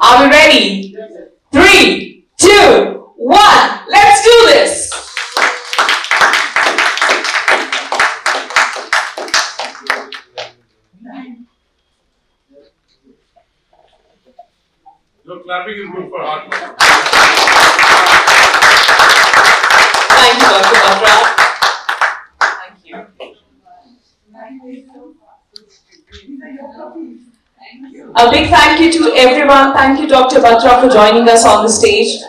Are we ready? 3, 2, 1. Let's do this. No, clapping is good for heart. Thank you, Dr. Batra. Thank you. A big thank you to everyone. Thank you, Dr. Batra, for joining us on the stage.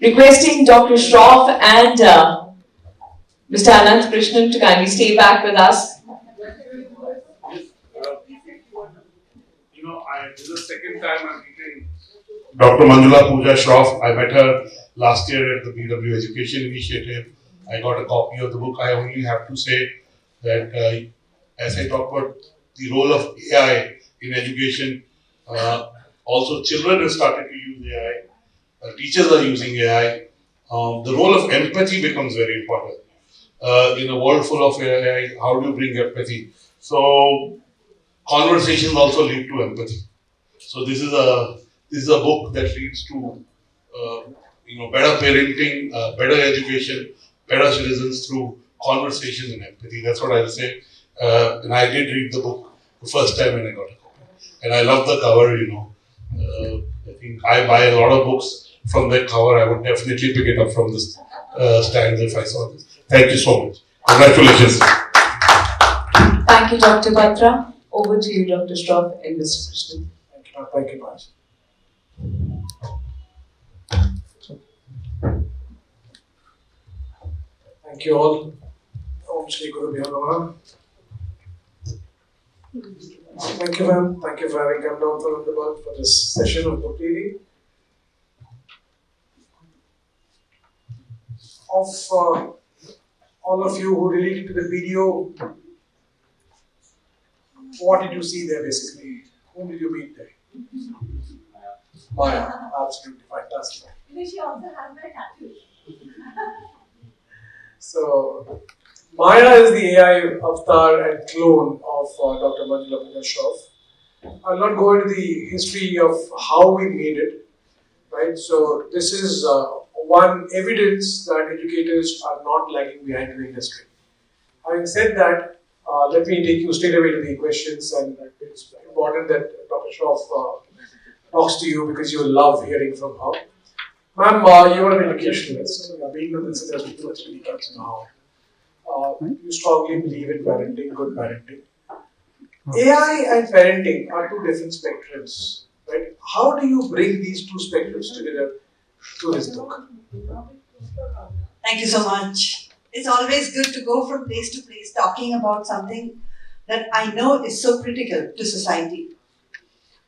Requesting Dr. Shroff and Mr. Anant Krishnan to kindly stay back with us. This is the second time I'm meeting Dr. Manjula Pooja Shroff. I met her last year at the BW Education Initiative. I got a copy of the book. I only have to say that as I talk about the role of AI in education, also children have started to use AI. Teachers are using AI. The role of empathy becomes very important. In a world full of AI, how do you bring empathy? So conversations also lead to empathy. So this is a book that leads to better parenting, better education, better citizens through conversation and empathy. That's what I'll say. And I did read the book the first time when I got a copy, and I love the cover. I think I buy a lot of books from that cover. I would definitely pick it up from this stands if I saw this. Thank you so much. Congratulations. Thank you, Dr. Batra. Over to you, Dr. Shroff and Mr. Krishnan. Thank you much. Thank you all. Om Shri Guru Bhyo. Thank you, ma'am. Thank you for having come down from Ahmedabad for this session of book reading. Of all of you who related to the video, what did you see there basically? Whom did you meet there? Maya, absolutely fantastic. She also has my tattoo. So, Maya is the AI avatar and clone of Dr. Manjula Pooja Shroff. I'll not go into the history of how we made it, right? So, this is one evidence that educators are not lagging behind in the industry. Having said that, let me take you straight away to the questions, and it's important that Dr. Shroff talks to you because you love hearing from her. Ma'am, you are an educationalist. Being in this industry, you actually comes now. You strongly believe in parenting, good parenting. AI and parenting are two different spectrums, right? How do you bring these two spectrums together through this book? Thank you so much. It's always good to go from place to place talking about something that I know is so critical to society.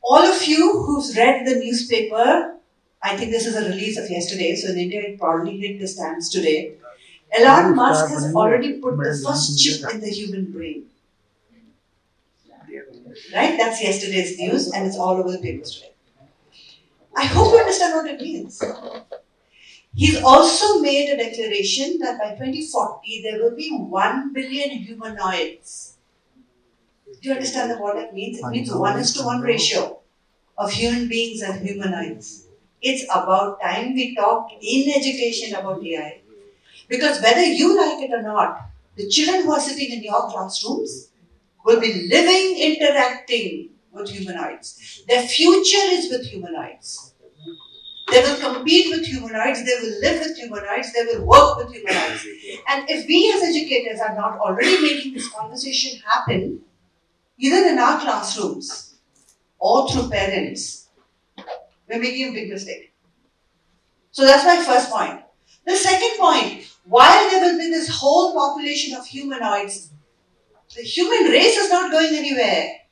All of you who've read the newspaper, I think this is a release of yesterday, so in India it probably hit the stands today. Elon Musk has already put the first chip in the human brain. Right? That's yesterday's news and it's all over the papers today. I hope you understand what it means. He's also made a declaration that by 2040 there will be 1 billion humanoids. Do you understand what that means? It means 1:1 ratio of human beings and humanoids. It's about time we talk in education about AI. Because whether you like it or not, the children who are sitting in your classrooms will be living, interacting with humanoids. Their future is with humanoids. They will compete with humanoids, they will live with humanoids, they will work with humanoids. And if we as educators are not already making this conversation happen, either in our classrooms or through parents, we're making a big mistake. So that's my first point. The second point, while there will be this whole population of humanoids, the human race is not going anywhere.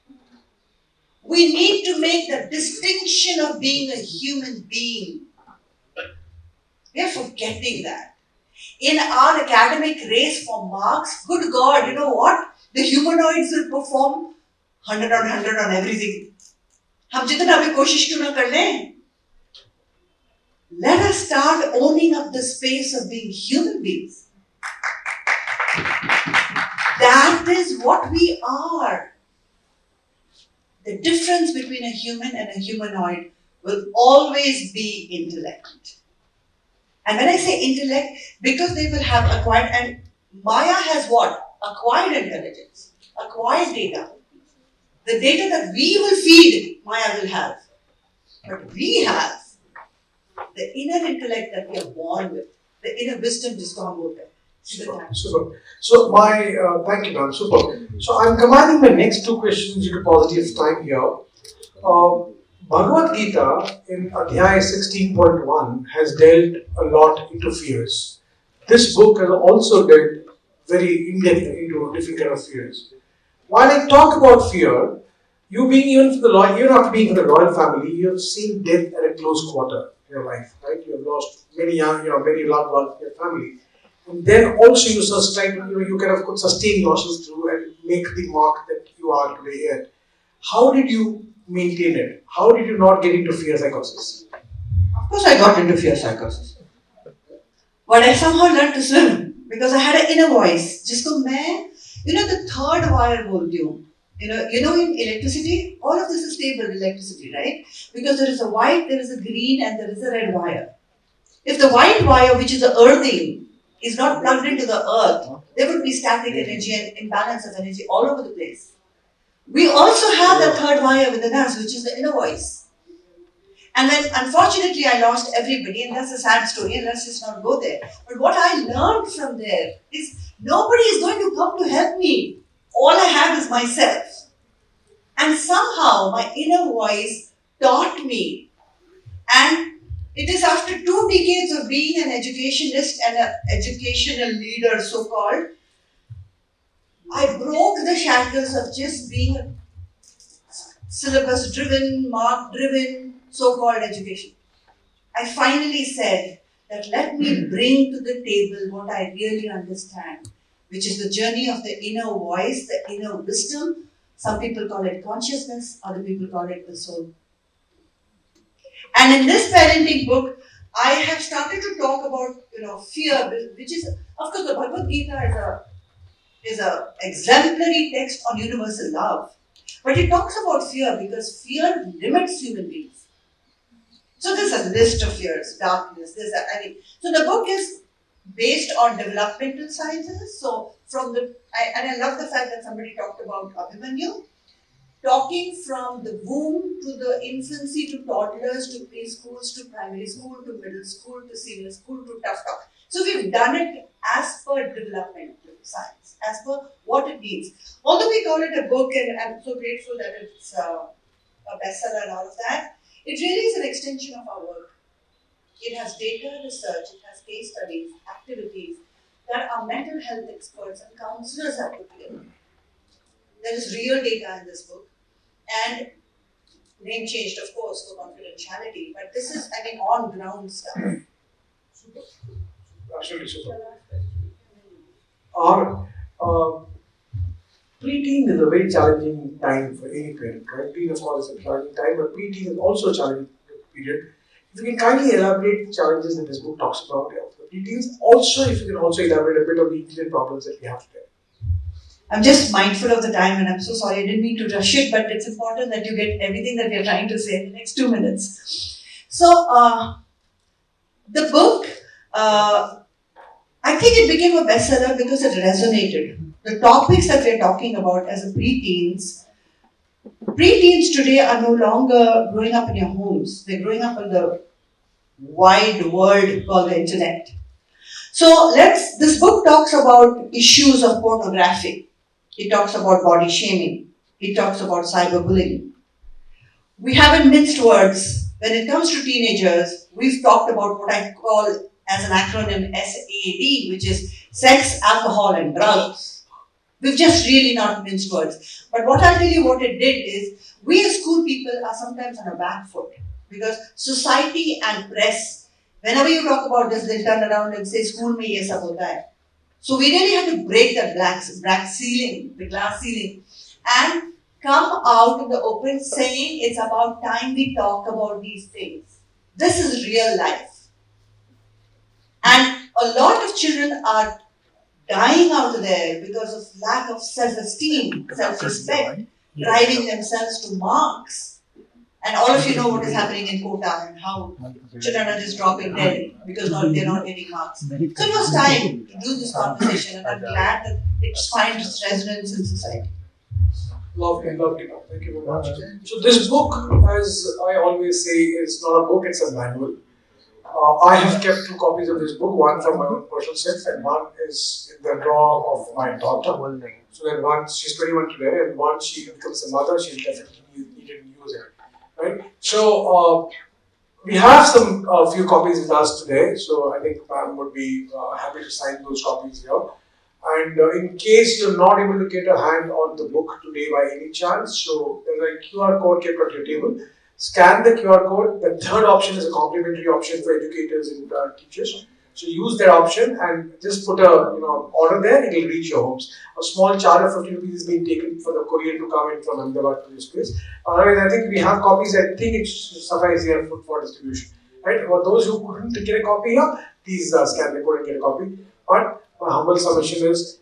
We need to make the distinction of being a human being. We are forgetting that. In our academic race for marks, good God, you know what? The humanoids will perform 100 on 100 on everything. हम जितना भी कोशिश क्यों ना कर लें? Let us start owning up the space of being human beings. That is what we are. The difference between a human and a humanoid will always be intellect. And when I say intellect, because they will have acquired, and Maya has what? Acquired intelligence, acquired data. The data that we will feed, Maya will have. But we have the inner intellect that we are born with, the inner wisdom distributed. Super. So thank you, ma'am. Super. So I'm combining my next two questions due to paucity of time here. Bhagavad Gita in Adhyaya 16.1 has delved a lot into fears. This book has also delved very in-depth into different kind of fears. While I talk about fear, you being even after being in the royal family, you have seen death at a close quarter in your life, right? You have lost many many loved ones in your family. And then also you sustain, you kind of could sustain yourself through and make the mark that you are today here. How did you maintain it? How did you not get into fear psychosis? Of course, I got into fear psychosis. But I somehow learned to swim because I had an inner voice. जिसको मैं, the third wire बोलती हूँ. In electricity, all of this is stable electricity, right? Because there is a white, there is a green, and there is a red wire. If the white wire, which is the earthing, is not plugged into the earth, there would be static energy and imbalance of energy all over the place. We also have the third wire within us, which is the inner voice. And then, unfortunately, I lost everybody, and that's a sad story, and let's just not go there. But what I learned from there is nobody is going to come to help me. All I have is myself. And somehow my inner voice taught me. And it is after 2 decades of being an educationist and an educational leader, so called, I broke the shackles of just being a syllabus driven, mark driven, so called education. I finally said that let me bring to the table what I really understand, which is the journey of the inner voice, the inner wisdom. Some people call it consciousness, other people call it the soul. And in this parenting book, I have started to talk about, fear, which is, of course, the Bhagavad Gita is a exemplary text on universal love. But it talks about fear because fear limits human beings. So there's a list of fears, darkness, this, that, so the book is based on developmental sciences. So I love the fact that somebody talked about Abhimanyu, talking from the womb to the infancy to toddlers to preschools to primary school to middle school to senior school to tough talk. So we've done it as per developmental science, as per what it needs. Although we call it a book, and I'm so grateful that it's a bestseller and all of that, it really is an extension of our work. It has data research, it has case studies, activities that our mental health experts and counselors have put together. There is real data in this book, and name changed, of course, for confidentiality, but this is, on ground stuff. Super. Absolutely super. Our preteen is a very challenging time for any parent, right? Teen, of course, is a challenging time, but preteen is also a challenging period. If you can kindly elaborate the challenges that this book talks about for preteens, also if you can also elaborate a bit of the internet problems that we have today. I'm just mindful of the time, and I'm so sorry, I didn't mean to rush it, but it's important that you get everything that we're trying to say in the next 2 minutes. So, the book, I think it became a bestseller because it resonated. The topics that we're talking about as a preteens today are no longer growing up in your homes. They're growing up in the wide world called the internet. So this book talks about issues of pornography. It talks about body shaming. It talks about cyberbullying. We haven't minced words. When it comes to teenagers, we've talked about what I call as an acronym SAD, which is sex, alcohol, and drugs. We've just really not minced words. But what I'll tell you what it did is, we as school people are sometimes on a back foot because society and press, whenever you talk about this, they'll turn around and say, school mein ye sab hota hai. So we really have to break that glass ceiling, and come out in the open saying it's about time we talk about these things. This is real life. And a lot of children are dying out there because of lack of self-esteem, self-respect. driving themselves to marks. And all of you know what is happening in Kota and how children are just dropping dead because they're not getting marks. So it was time to do this conversation, and I'm glad that it finds resonance in society. Lovely. Thank you very much. So this book, as I always say, is not a book, it's a manual. I have kept 2 copies of this book, one from my own personal self and one is in the drawer of my daughter. So that once she's 21 today and once she becomes a mother, she'll definitely need to use it. Right? So we have some few copies with us today, so I think ma'am would be happy to sign those copies here. And in case you're not able to get a hand on the book today by any chance, so there's a QR code kept on your table. Scan the QR code. The third option is a complimentary option for educators and teachers. So use that option and just put a order there. It will reach your homes. A small charge of 50 rupees is being taken for the courier to come in from Ahmedabad to this place. Otherwise, I think we have copies. I think it should suffice here for distribution. Right? For those who couldn't get a copy here, please scan the code and get a copy. But my humble submission is,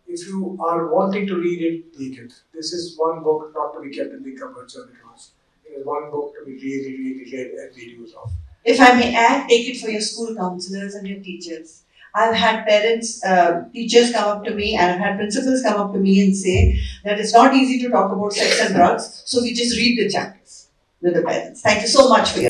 if you are wanting to read it, take it. This is one book not to be kept in the cupboards or the drawers. It is one book to be really read and made use of. If I may add, take it for your school counselors and your teachers. I've had parents, teachers come up to me, and I've had principals come up to me and say that it's not easy to talk about sex and drugs, so we just read the chapters with the parents. Thank you so much for your